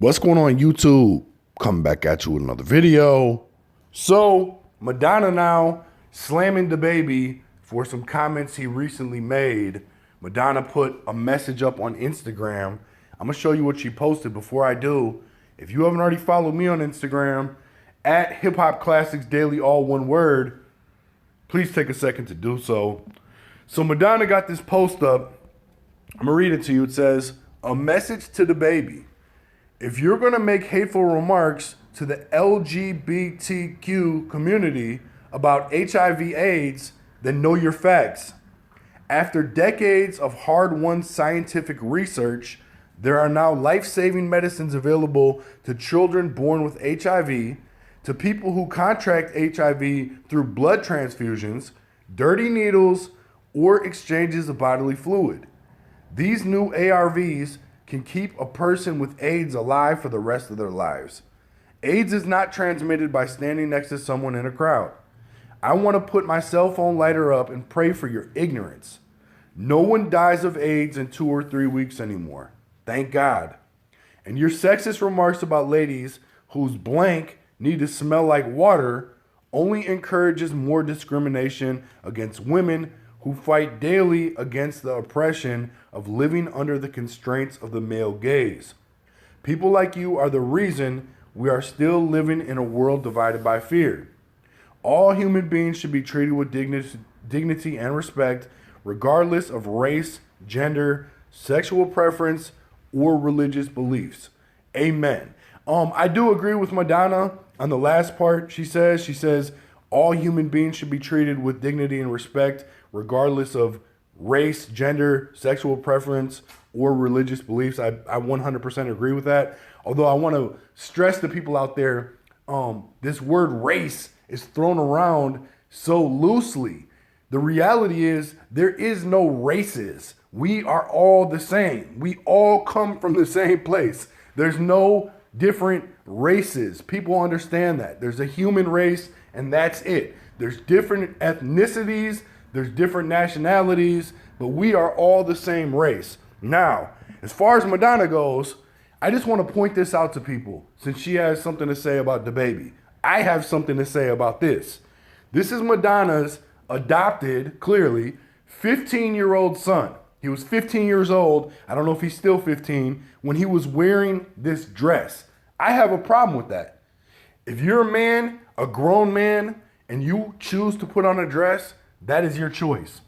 What's going on, YouTube? Coming back at you with another video. So, Madonna now slamming DABABY for some comments he recently made. Madonna put a message up on Instagram. I'm going to show you what she posted. Before I do, if you haven't already followed me on Instagram, at Hip Hop Classics Daily, all one word, please take a second to do so. So Madonna got this post up. I'm going to read it to you. It says, "A message to DABABY. If you're going to make hateful remarks to the LGBTQ community about HIV/AIDS, then know your facts. After decades of hard-won scientific research, there are now life-saving medicines available to children born with HIV, to people who contract HIV through blood transfusions, dirty needles, or exchanges of bodily fluid. These new ARVs can keep a person with AIDS alive for the rest of their lives. AIDS is not transmitted by standing next to someone in a crowd. I want to put my cell phone lighter up and pray for your ignorance. No one dies of AIDS in 2 or 3 weeks anymore. Thank God. And your sexist remarks about ladies whose blank need to smell like water only encourages more discrimination against women who fight daily against the oppression of living under the constraints of the male gaze. People like you are the reason we are still living in a world divided by fear. All human beings should be treated with dignity and respect, regardless of race, gender, sexual preference, or religious beliefs. Amen." I do agree with Madonna on the last part. She says, all human beings should be treated with dignity and respect, regardless of race, gender, sexual preference, or religious beliefs. I 100% agree with that. Although I want to stress to people out there, this word race is thrown around so loosely. The reality is there is no races. We are all the same. We all come from the same place. There's no different races. People understand that. There's a human race, and that's it. There's different ethnicities, there's different nationalities, but we are all the same race. Now, as far as Madonna goes, I just want to point this out to people since she has something to say about DABABY. I have something to say about this. This is Madonna's adopted, clearly, 15-year-old son. He was 15 years old. I don't know if he's still 15 when he was wearing this dress. I have a problem with that. If you're a man, a grown man, and you choose to put on a dress, that is your choice.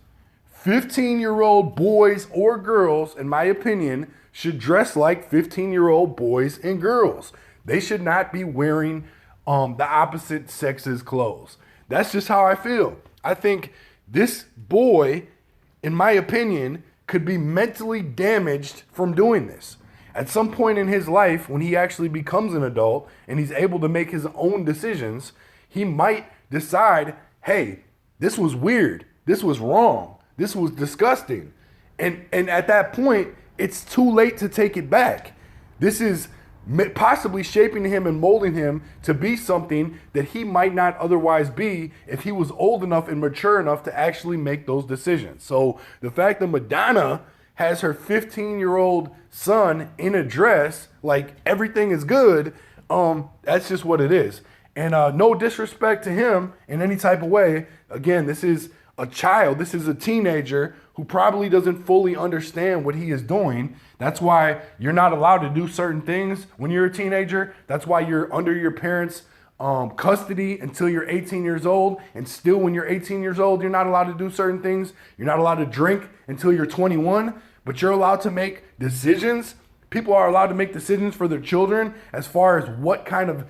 15-year-old boys or girls, in my opinion, should dress like 15-year-old boys and girls. They should not be wearing the opposite sex's clothes. That's just how I feel. I think this boy, in my opinion, could be mentally damaged from doing this. At some point in his life, when he actually becomes an adult and he's able to make his own decisions, he might decide, hey, this was weird. This was wrong. This was disgusting. And at that point, it's too late to take it back. This is possibly shaping him and molding him to be something that he might not otherwise be if he was old enough and mature enough to actually make those decisions. So the fact that Madonna has her 15-year-old son in a dress, like everything is good, that's just what it is. And no disrespect to him in any type of way. Again, this is a child. This is a teenager who probably doesn't fully understand what he is doing. That's why you're not allowed to do certain things when you're a teenager. That's why you're under your parents' custody until you're 18 years old. And still, when you're 18 years old, you're not allowed to do certain things. You're not allowed to drink until you're 21, but you're allowed to make decisions. People are allowed to make decisions for their children as far as what kind of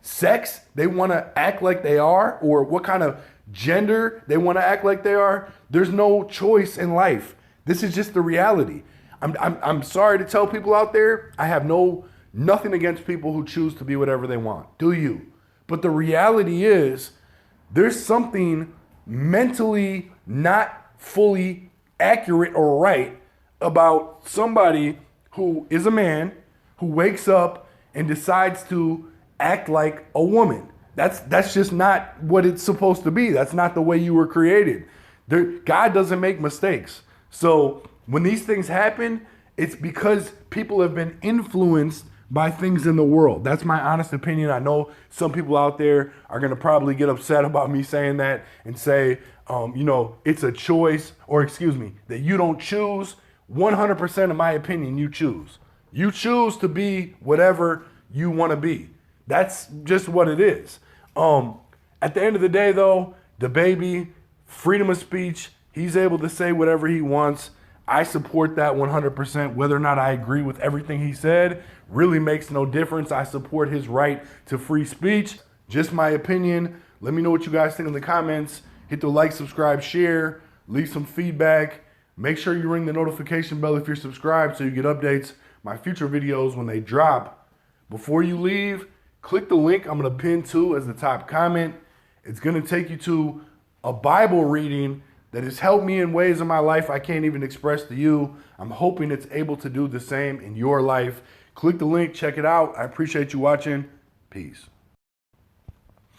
sex they want to act like they are, or what kind of gender they want to act like they are. There's no choice in life. This is just the reality. I'm sorry to tell people out there, I have nothing against people who choose to be whatever they want. Do you? But the reality is there's something mentally not fully accurate or right about somebody who is a man who wakes up and decides to act like a woman. That's just not what it's supposed to be. That's not the way you were created. God doesn't make mistakes. So when these things happen, it's because people have been influenced by things in the world. That's my honest opinion. I know some people out there are going to probably get upset about me saying that and say, it's a choice, or excuse me, that you don't choose. 100% of my opinion, you choose. You choose to be whatever you want to be. That's just what it is. At the end of the day, though, DABABY, freedom of speech, he's able to say whatever he wants. I support that 100%. Whether or not I agree with everything he said really makes no difference. I support his right to free speech. Just my opinion. Let me know what you guys think in the comments. Hit the like, subscribe, share, leave some feedback. Make sure you ring the notification bell if you're subscribed so you get updates, my future videos when they drop. Before you leave, click the link I'm going to pin to as the top comment. It's going to take you to a Bible reading that has helped me in ways in my life I can't even express to you. I'm hoping it's able to do the same in your life. Click the link, check it out. I appreciate you watching. Peace.